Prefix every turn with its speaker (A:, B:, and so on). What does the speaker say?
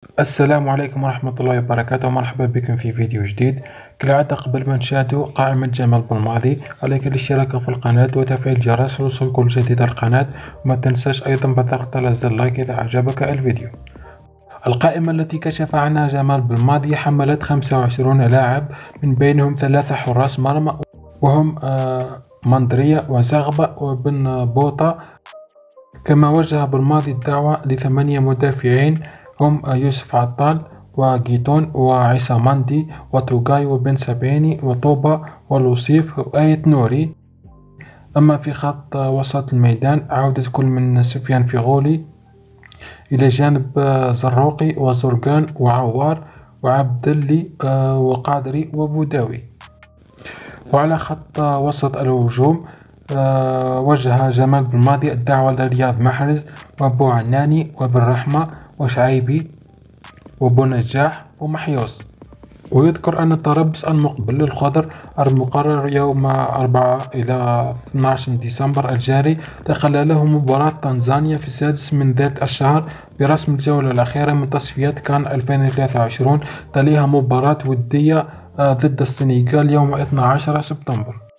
A: السلام عليكم ورحمة الله وبركاته، مرحبا بكم في فيديو جديد. كالعادة قبل ما نشاهدوا قائمة جمال بالماضي عليك الاشتراك في القناة وتفعيل الجرس لوصول كل جديد القناة، وما تنساش أيضا بالضغط على زر لايك إذا أعجبك الفيديو. القائمة التي كشف عنها جمال بالماضي حملت 25 لاعب، من بينهم 3 حراس مرمى وهم مندريا وزغبة وبن بوطة. كما وجه بالماضي الدعوة ل8 مدافعين هم يوسف عطال وجيتون وعيسى وتوغاي وبن سبعيني وطوبة ولوصيف وآية نوري. أما في خط وسط الميدان عودة كل من سفيان فيغولي إلى جانب زروقي وزرقان وعوار وعبدلي وقادري وبوداوي. وعلى خط وسط الهجوم وجه جمال بالماضي الدعوة لرياض محرز وابو عناني وبن رحمة وشعيبي وبو نجاح ومحيوس. ويذكر أن التربص المقبل للخضر المقرر يوم 4 إلى 12 ديسمبر الجاري تخلله مباراة تنزانيا في السادس من ذات الشهر برسم الجولة الأخيرة من تصفيات كان 2023. تليها مباراة ودية ضد السنغال يوم 12 سبتمبر.